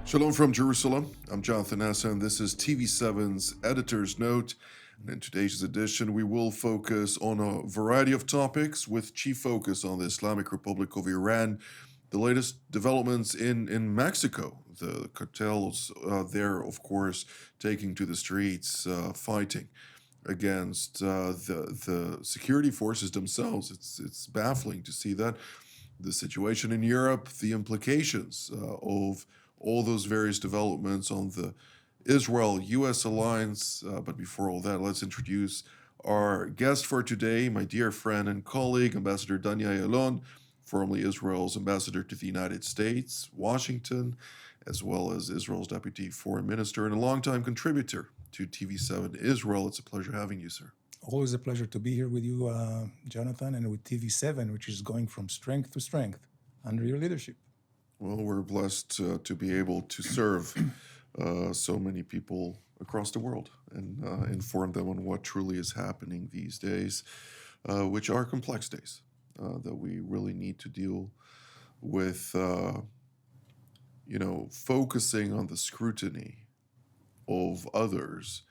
Shalom from Jerusalem. I'm Jonathan Essa, and this is TV7's Editor's Note. And in today's edition, we will focus on a variety of topics, with chief focus on the Islamic Republic of Iran, the latest developments in Mexico, the cartels there, of course, taking to the streets, fighting against the security forces themselves. It's baffling to see that. The situation in Europe, the implications of all those various developments on the Israel-U.S. alliance. But before all that, let's introduce our guest for today, my dear friend and colleague, Ambassador Danya Ayalon, formerly Israel's ambassador to the United States, Washington, as well as Israel's deputy foreign minister and a longtime contributor to TV7 Israel. It's a pleasure having you, sir. Always a pleasure to be here with you, Jonathan, and with TV7, which is going from strength to strength under your leadership. Well, we're blessed to be able to serve so many people across the world and inform them on what truly is happening these days, which are complex days that we really need to deal with, focusing on the scrutiny of others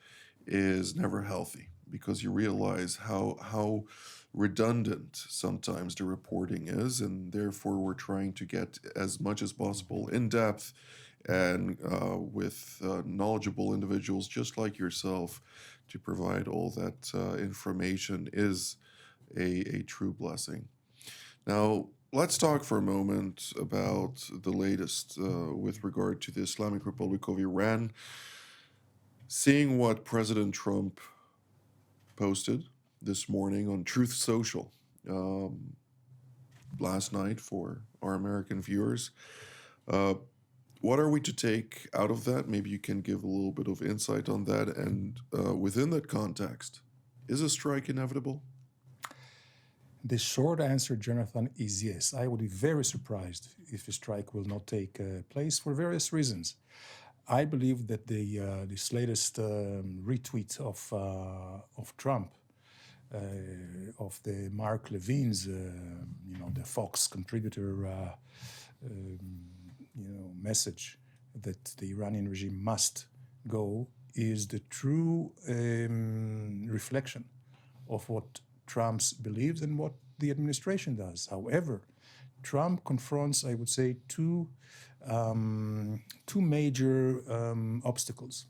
is never healthy, because you realize how redundant sometimes the reporting is, and therefore we're trying to get as much as possible in depth and with knowledgeable individuals just like yourself to provide all that information is a true blessing. Now, let's talk for a moment about the latest with regard to the Islamic Republic of Iran. Seeing what President Trump posted this morning on Truth Social last night for our American viewers. What are we to take out of that? Maybe you can give a little bit of insight on that. And within that context, is a strike inevitable? The short answer, Jonathan, is yes. I would be very surprised if a strike will not take place for various reasons. I believe that this latest retweet of Trump, of the Mark Levin's, the Fox contributor, message that the Iranian regime must go, is the true reflection of what Trump believes and what the administration does. However, Trump confronts, I would say, two major obstacles.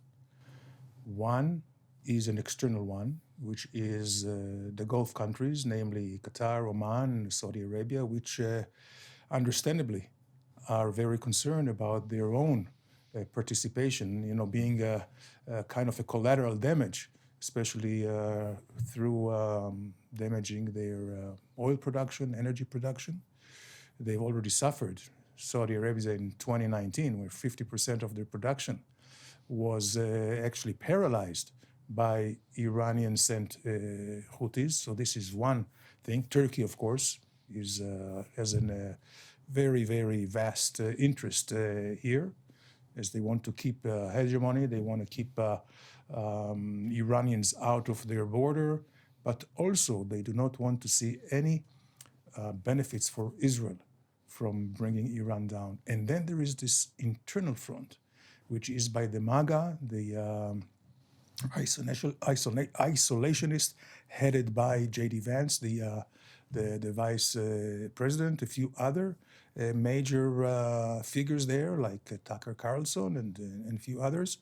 One is an external one, which is the Gulf countries, namely Qatar, Oman, Saudi Arabia, which understandably are very concerned about their own participation, being a kind of a collateral damage, especially through damaging their oil production, energy production. They've already suffered. Saudi Arabia in 2019, where 50% of their production was actually paralyzed by Iranian-sent Houthis. So this is one thing. Turkey, of course, has a very, very vast interest here, as they want to keep hegemony. They want to keep Iranians out of their border, but also they do not want to see any benefits for Israel from bringing Iran down. And then there is this internal front, which is by the MAGA, the isolationist, headed by J.D. Vance, the vice president, a few other major figures there, like Tucker Carlson and a few others.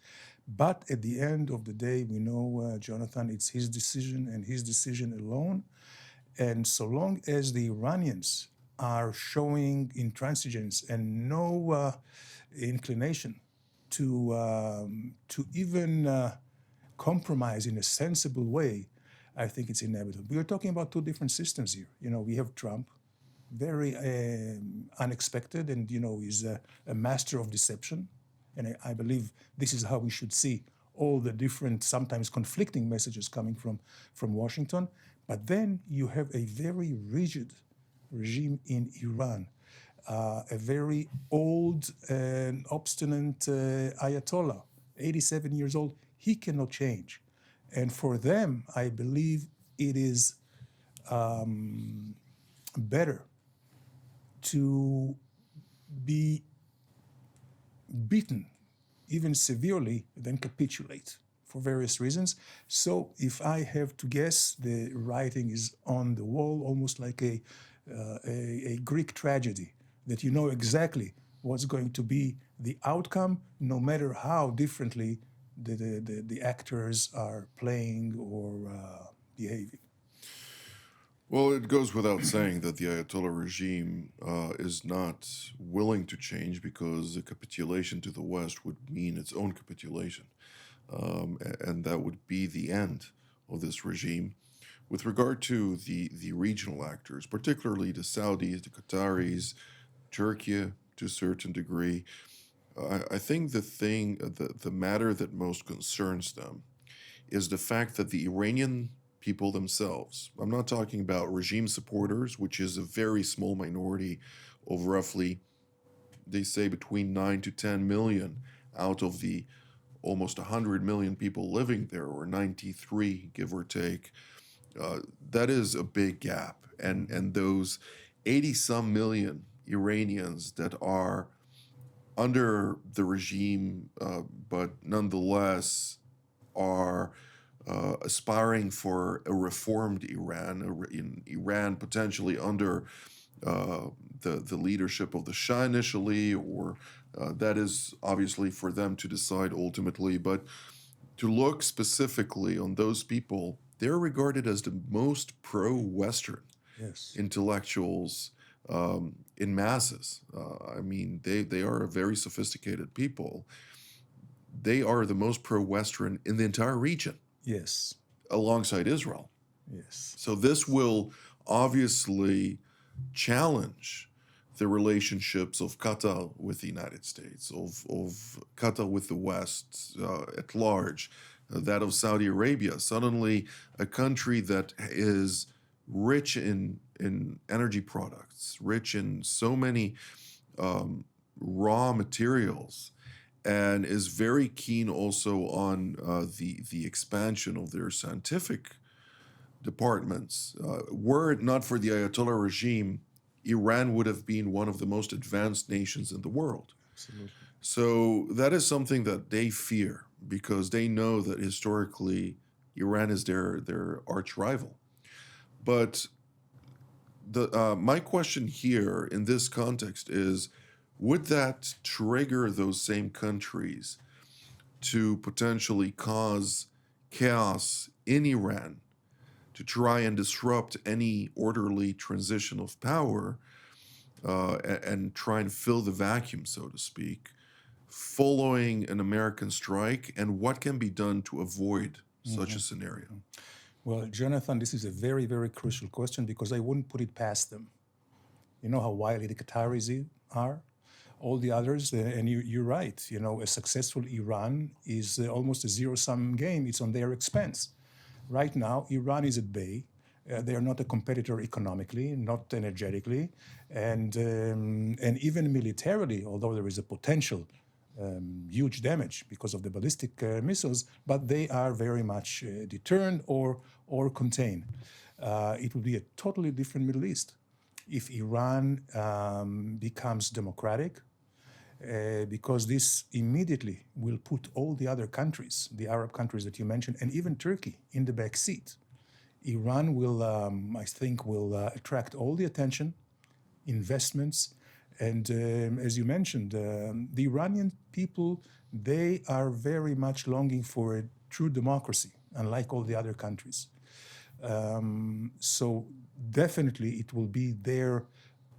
But at the end of the day, we know, Jonathan, it's his decision and his decision alone. And so long as the Iranians are showing intransigence and no inclination to even compromise in a sensible way, I think it's inevitable. We are talking about two different systems here. We have Trump, very unexpected, and is a master of deception. And I believe this is how we should see all the different, sometimes conflicting messages coming from Washington. But then you have a very rigid regime in Iran, a very old and obstinate Ayatollah, 87 years old. He cannot change. And for them, I believe it is better to be beaten even severely, then capitulate for various reasons. So if I have to guess, the writing is on the wall, almost like a Greek tragedy, that you know exactly what's going to be the outcome, no matter how differently the actors are playing or behaving. Well, it goes without saying that the Ayatollah regime is not willing to change because a capitulation to the West would mean its own capitulation. And that would be the end of this regime. With regard to the regional actors, particularly the Saudis, the Qataris, Turkey to a certain degree, I think the matter that most concerns them is the fact that the Iranian people themselves, I'm not talking about regime supporters, which is a very small minority of roughly, they say, between 9 to 10 million out of the almost 100 million people living there, or 93, give or take. That is a big gap. And those 80 some million Iranians that are under the regime, but nonetheless are aspiring for a reformed Iran, in Iran potentially under the leadership of the Shah initially, or that is obviously for them to decide ultimately. But to look specifically on those people, they're regarded as the most pro-Western Yes. intellectuals in masses. I mean, they are a very sophisticated people. They are the most pro-Western in the entire region, Yes. alongside Israel. Yes. So this will obviously challenge the relationships of Qatar with the United States, of Qatar with the West at large, that of Saudi Arabia. Suddenly, a country that is rich in energy products, rich in so many raw materials, and is very keen also on the expansion of their scientific departments. Were it not for the Ayatollah regime, Iran would have been one of the most advanced nations in the world. Absolutely. So that is something that they fear because they know that historically Iran is their arch rival. But my question here in this context is, would that trigger those same countries to potentially cause chaos in Iran, to try and disrupt any orderly transition of power and try and fill the vacuum, so to speak, following an American strike? And what can be done to avoid such a scenario? Well, Jonathan, this is a very, very crucial question because I wouldn't put it past them. You know how wily the Qataris are? All the others, and you're right, you know, a successful Iran is almost a zero-sum game. It's on their expense. Right now, Iran is at bay. They are not a competitor economically, not energetically, and even militarily, although there is a potential huge damage because of the ballistic missiles, but they are very much deterrent or contained. It will be a totally different Middle East if Iran becomes democratic, because this immediately will put all the other countries, the Arab countries that you mentioned, and even Turkey in the back seat. Iran will, I think, will attract all the attention, investments, and as you mentioned, the Iranian people, they are very much longing for a true democracy, unlike all the other countries. So definitely it will be their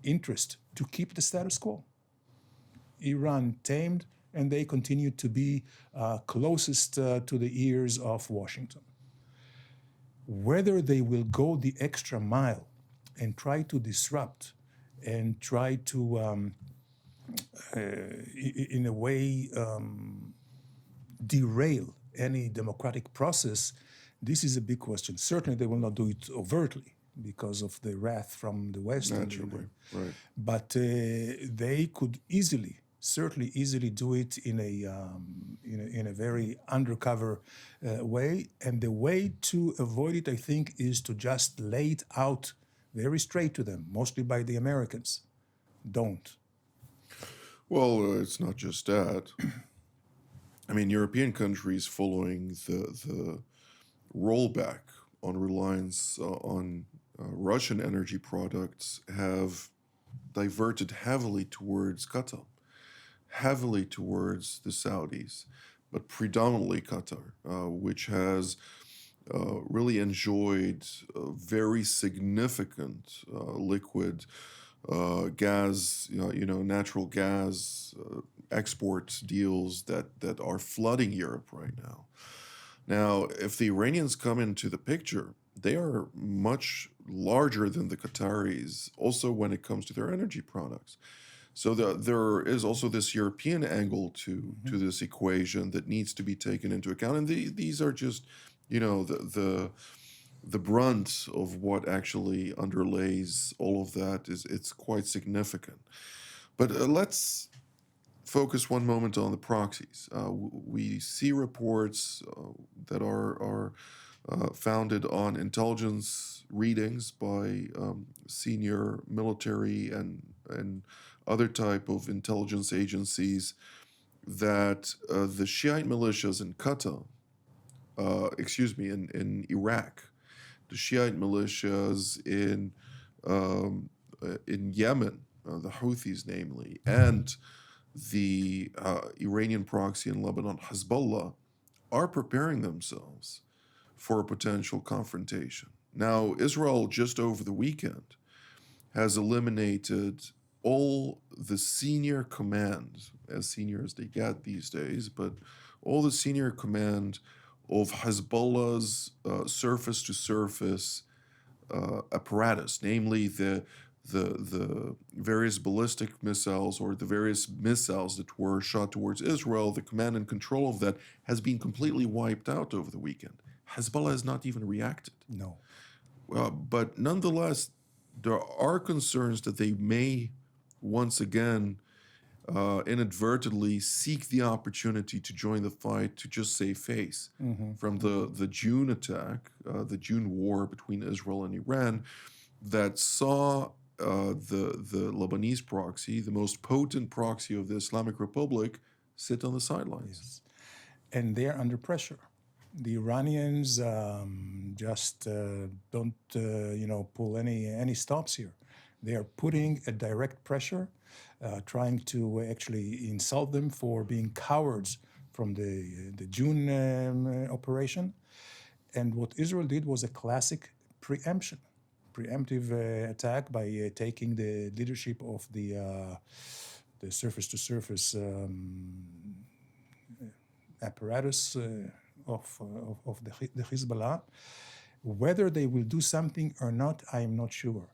interest to keep the status quo. Iran tamed, and they continue to be closest to the ears of Washington. Whether they will go the extra mile and try to disrupt and try to, in a way, derail any democratic process, this is a big question. Certainly they will not do it overtly because of the wrath from the West. Naturally, right. But they could certainly easily do it in a very undercover way. And the way to avoid it, I think, is to just lay it out very straight to them, mostly by the Americans. Don't. Well, it's not just that. I mean, European countries following the rollback on reliance on Russian energy products have diverted heavily towards Qatar, heavily towards the Saudis, but predominantly Qatar, which has really enjoyed very significant liquid gas, natural gas export deals that are flooding Europe right now. Now, if the Iranians come into the picture, they are much larger than the Qataris, also when it comes to their energy products. So there is also this European angle to this equation that needs to be taken into account, and these are just, the brunt of what actually underlays all of that it's quite significant. But let's focus one moment on the proxies. We see reports that are founded on intelligence readings by senior military and other type of intelligence agencies that the Shiite militias in Qatar, in Iraq, the Shiite militias in Yemen, the Houthis namely, and the Iranian proxy in Lebanon, Hezbollah, are preparing themselves for a potential confrontation. Now, Israel just over the weekend has eliminated all the senior command, as senior as they get these days, but all the senior command of Hezbollah's surface-to-surface apparatus, namely the various ballistic missiles or the various missiles that were shot towards Israel. The command and control of that has been completely wiped out over the weekend. Hezbollah has not even reacted. No. But nonetheless, there are concerns that they may once again inadvertently seek the opportunity to join the fight to just save face from the June attack, the June war between Israel and Iran, that saw the Lebanese proxy, the most potent proxy of the Islamic Republic, sit on the sidelines. Yes. And they're under pressure. The Iranians just don't, pull any stops here. They are putting a direct pressure, trying to actually insult them for being cowards from the June operation. And what Israel did was a classic preemptive attack by taking the leadership of the surface-to-surface apparatus of the Hezbollah. Whether they will do something or not, I am not sure.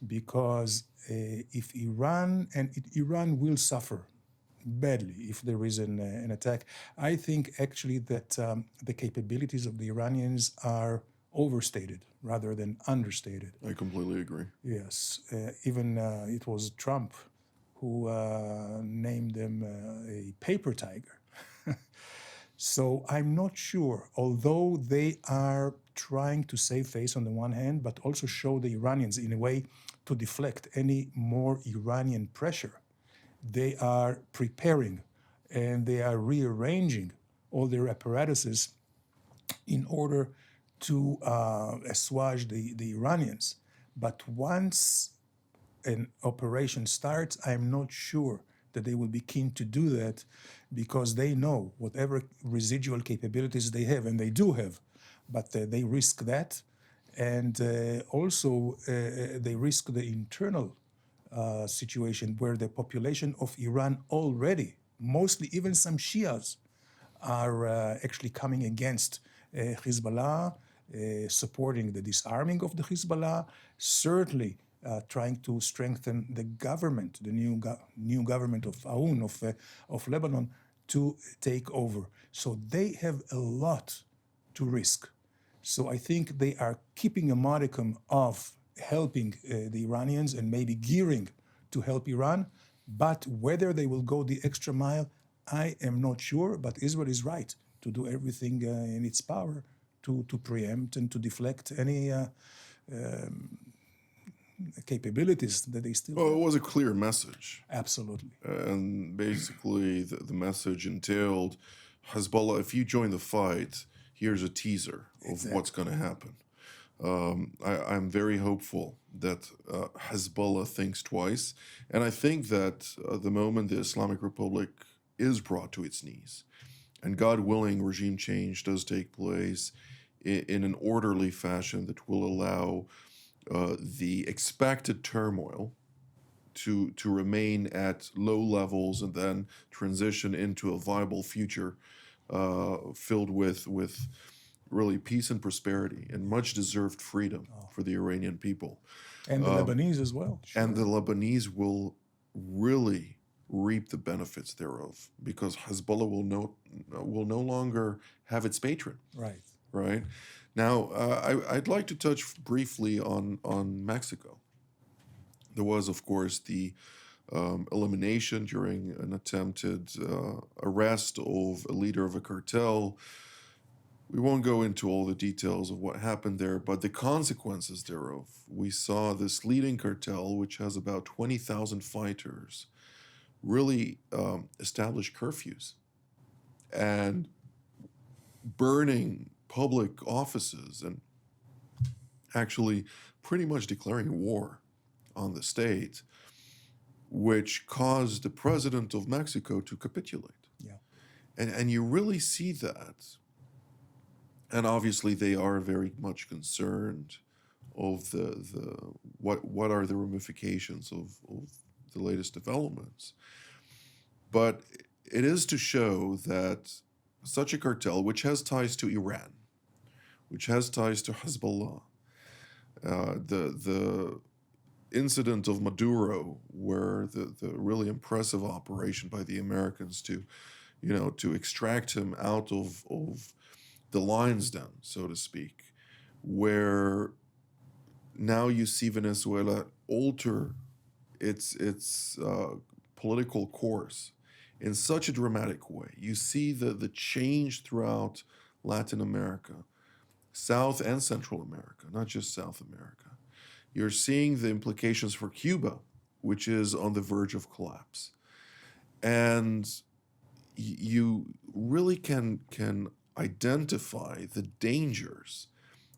Because if Iran will suffer badly if there is an attack. I think actually that the capabilities of the Iranians are overstated rather than understated. I completely agree. Yes, even it was Trump who named them a paper tiger. So I'm not sure, although they are trying to save face on the one hand, but also show the Iranians in a way to deflect any more Iranian pressure. They are preparing and they are rearranging all their apparatuses in order to assuage the Iranians. But once an operation starts, I'm not sure that they will be keen to do that, because they know whatever residual capabilities they have, and they do have, but they risk that. And also they risk the internal situation where the population of Iran already, mostly even some Shias, are actually coming against Hezbollah, supporting the disarming of the Hezbollah, certainly trying to strengthen the government, the new government of Aoun, of Lebanon, to take over. So they have a lot to risk. So I think they are keeping a modicum of helping the Iranians and maybe gearing to help Iran. But whether they will go the extra mile, I am not sure. But Israel is right to do everything in its power to preempt and to deflect any capabilities that they still Well, have. it was a clear message. Absolutely. And basically, the message entailed Hezbollah, if you join the fight, here's a teaser of Exactly. what's going to happen. I'm very hopeful that Hezbollah thinks twice. And I think that the moment the Islamic Republic is brought to its knees, and God willing, regime change does take place in an orderly fashion that will allow the expected turmoil to remain at low levels and then transition into a viable future filled with really peace and prosperity and much deserved freedom for the Iranian people. And the Lebanese as well. And the Lebanese will really reap the benefits thereof because Hezbollah will no longer have its patron. Right. Right. Now, I'd like to touch briefly on Mexico. There was, of course, the elimination during an attempted arrest of a leader of a cartel. We won't go into all the details of what happened there, but the consequences thereof. We saw this leading cartel, which has about 20,000 fighters, really establish curfews and burning public offices and actually pretty much declaring war on the state, which caused the president of Mexico to capitulate. Yeah. And you really see that. And obviously they are very much concerned of the what are the ramifications of the latest developments. But it is to show that such a cartel, which has ties to Iran, which has ties to Hezbollah, the incident of Maduro, where the really impressive operation by the Americans to extract him out of the lion's den, so to speak, where now you see Venezuela alter its political course in such a dramatic way. You see the change throughout Latin America, South and Central America, not just South America. You're seeing the implications for Cuba, which is on the verge of collapse. And you really can identify the dangers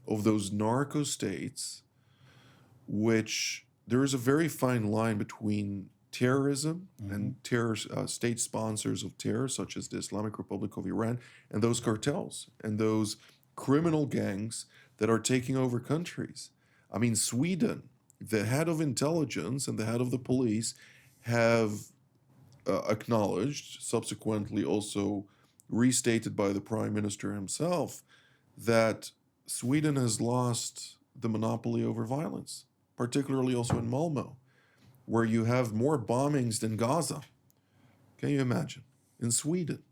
of those narco-states, which there is a very fine line between terrorism and state sponsors of terror, such as the Islamic Republic of Iran, and those cartels and those criminal gangs that are taking over countries. I mean, Sweden, the head of intelligence and the head of the police have acknowledged, subsequently also restated by the prime minister himself, that Sweden has lost the monopoly over violence, particularly also in Malmö, where you have more bombings than Gaza. Can you imagine? In Sweden.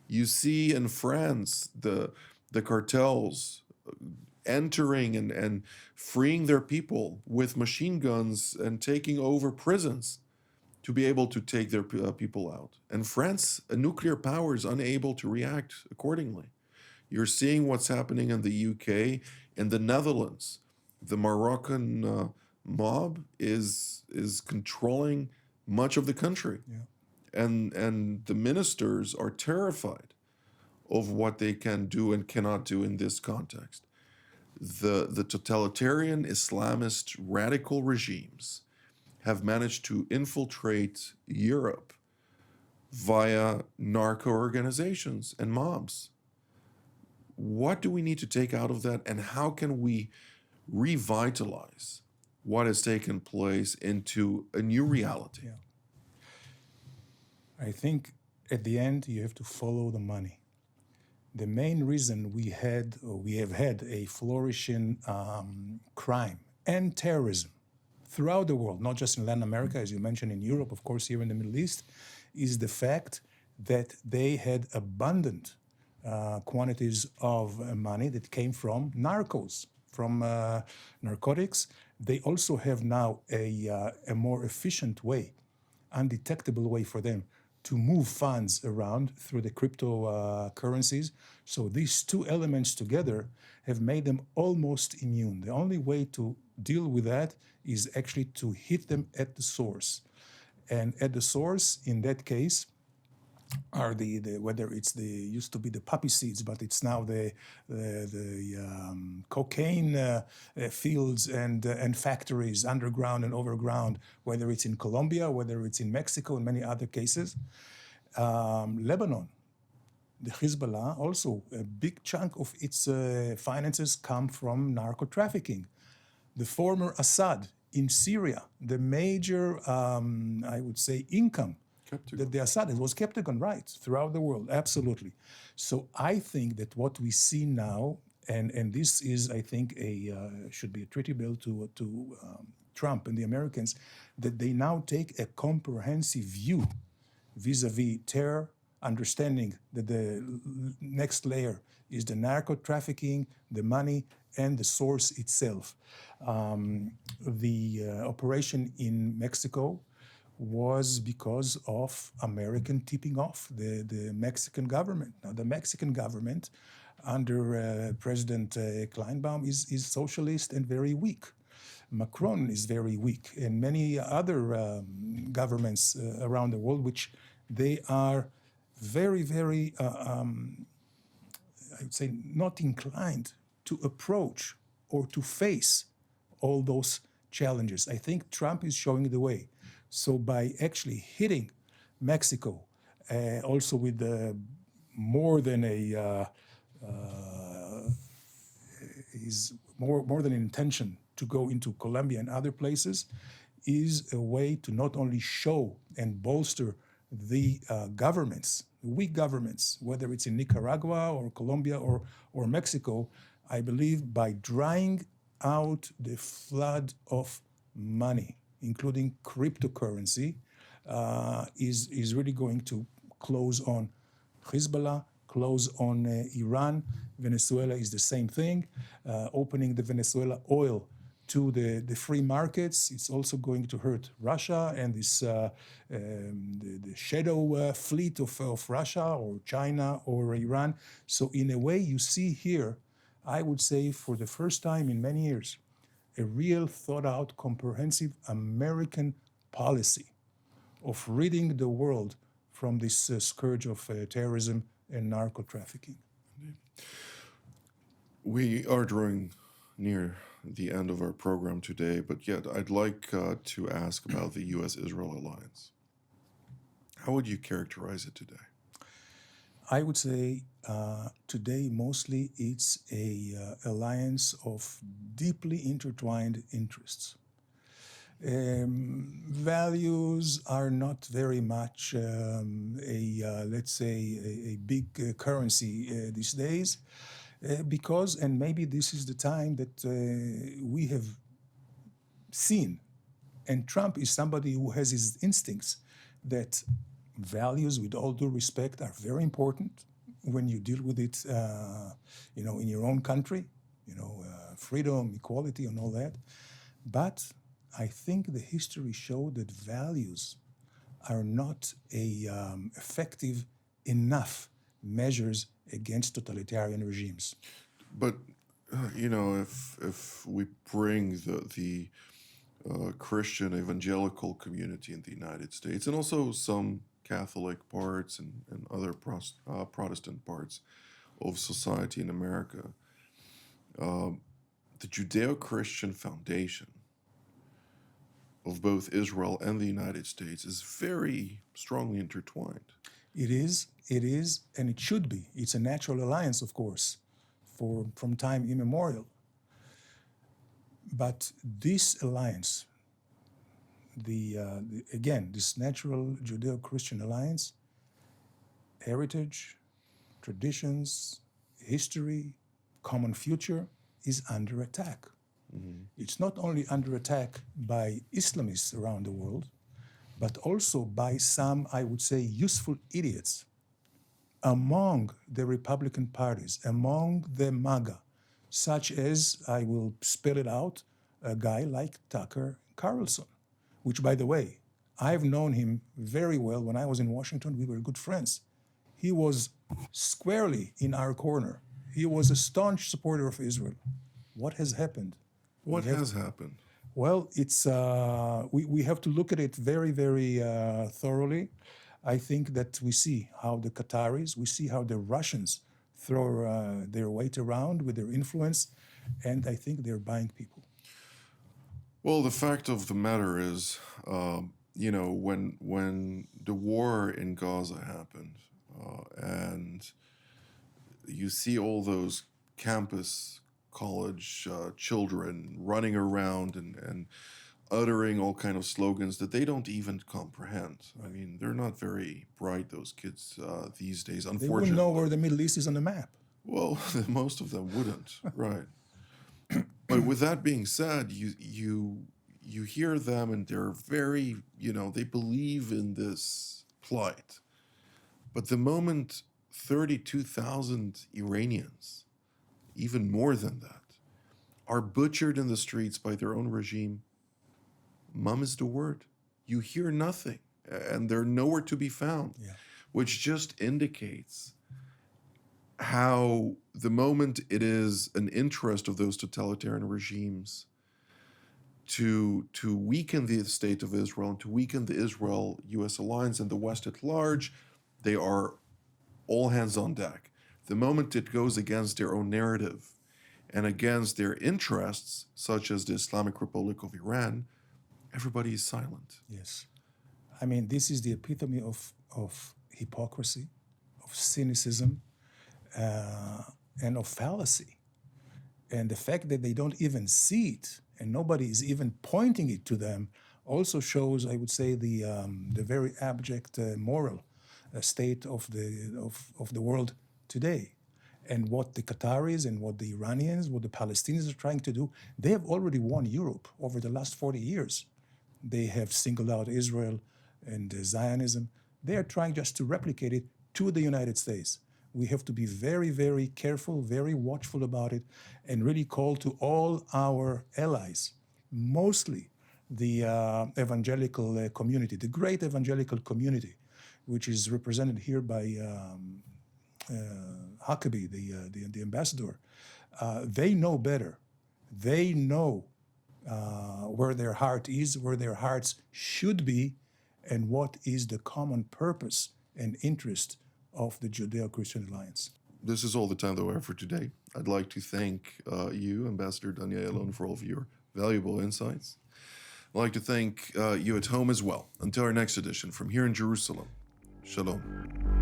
You see in France the cartels entering and freeing their people with machine guns and taking over prisons to be able to take their people out. And France, a nuclear power, is unable to react accordingly. You're seeing what's happening in the UK, in the Netherlands. The Moroccan mob is controlling much of the country. Yeah. And the ministers are terrified of what they can do and cannot do in this context. The totalitarian Islamist radical regimes have managed to infiltrate Europe via narco organizations and mobs. What do we need to take out of that, and how can we revitalize what has taken place into a new reality? Yeah. I think at the end you have to follow the money. The main reason we have had a flourishing crime and terrorism throughout the world, not just in Latin America, as you mentioned, in Europe, of course, here in the Middle East, is the fact that they had abundant quantities of money that came from narcos, from narcotics. They also have now a more efficient way, undetectable way for them to move funds around through the cryptocurrencies. So these two elements together have made them almost immune. The only way to deal with that is actually to hit them at the source. And at the source, in that case, are the whether it's the used to be the poppy seeds, but it's now the cocaine fields and factories underground and overground, whether it's in Colombia, whether it's in Mexico, and many other cases. Lebanon, the Hezbollah, also a big chunk of its finances come from narco trafficking. The former Assad in Syria, the major, I would say, income that the Assad, it was Captagon, right, throughout the world, absolutely. So I think that what we see now, and this is, I think, should be attributable to Trump and the Americans, that they now take a comprehensive view vis-a-vis terror, understanding that the next layer is the narco trafficking, the money, and the source itself. The operation in Mexico was because of American tipping off the Mexican government. Now, the Mexican government under President Kleinbaum is socialist and very weak. Macron is very weak, and many other governments around the world, which they are very, very, I would say, not inclined to approach or to face all those challenges. I think Trump is showing the way. So by actually hitting Mexico, also with more than more than an intention to go into Colombia and other places, is a way to not only show and bolster the governments, weak governments, whether it's in Nicaragua or Colombia or Mexico. I believe by drying out the flood of money, including cryptocurrency, is really going to close on Hezbollah, close on Iran. Venezuela is the same thing. Opening the Venezuela oil to the free markets, it's also going to hurt Russia and this the shadow fleet of Russia or China or Iran. So in a way, you see here, I would say for the first time in many years, a real thought-out, comprehensive American policy of ridding the world from this scourge of terrorism and narco-trafficking. We are drawing near the end of our program today, but yet I'd like to ask about the U.S.-Israel alliance. How would you characterize it today? I would say today mostly it's a alliance of deeply intertwined interests. Values are not very much let's say, a big currency these days, because, and maybe this is the time that we have seen, and Trump is somebody who has his instincts that values, with all due respect, are very important when you deal with it, in your own country, freedom, equality, and all that. But I think the history showed that values are not effective enough measures against totalitarian regimes. But if we bring the Christian evangelical community in the United States, and also some Catholic parts and other Protestant parts of society in America, the Judeo-Christian foundation of both Israel and the United States is very strongly intertwined. It is, and it should be. It's a natural alliance, of course, from time immemorial. But this alliance, again, this natural Judeo-Christian alliance, heritage, traditions, history, common future, is under attack. Mm-hmm. It's not only under attack by Islamists around the world, but also by some, I would say, useful idiots among the Republican parties, among the MAGA, such as, I will spell it out, a guy like Tucker Carlson, which, by the way, I've known him very well. When I was in Washington, we were good friends. He was squarely in our corner. He was a staunch supporter of Israel. What has happened? What has happened? Well, it's we have to look at it very, very thoroughly. I think that we see how the Qataris, we see how the Russians throw their weight around with their influence, and I think they're buying people. Well, the fact of the matter is, when the war in Gaza happened, and you see all those campus college children running around and uttering all kind of slogans that they don't even comprehend. I mean, they're not very bright, those kids these days, They wouldn't unfortunately. know where the Middle East is on the map. Well, most of them wouldn't, right? But with that being said, you hear them and they're very, they believe in this plight. But the moment 32,000 Iranians, even more than that, are butchered in the streets by their own regime, mum is the word. You hear nothing, and they're nowhere to be found, Yeah. which just indicates how the moment it is an interest of those totalitarian regimes to weaken the state of Israel and to weaken the Israel-U.S. alliance and the West at large, they are all hands on deck. The moment it goes against their own narrative and against their interests, such as the Islamic Republic of Iran, everybody is silent. Yes. I mean, this is the epitome of hypocrisy, of cynicism, and of fallacy. And the fact that they don't even see it and nobody is even pointing it to them also shows, I would say, the very abject moral state of the world today. And what the Qataris and what the Iranians, what the Palestinians are trying to do, they have already won Europe over the last 40 years. They have singled out Israel and Zionism. They are trying just to replicate it to the United States. We have to be very, very careful, very watchful about it, and really call to all our allies, mostly the evangelical community, the great evangelical community, which is represented here by Huckabee, the ambassador. They know better. They know where their heart is, where their hearts should be, and what is the common purpose and interest of the Judeo-Christian Alliance. This is all the time that we have for today. I'd like to thank you, Ambassador Dan Ayalon, for all of your valuable insights. I'd like to thank you at home as well. Until our next edition, from here in Jerusalem, Shalom.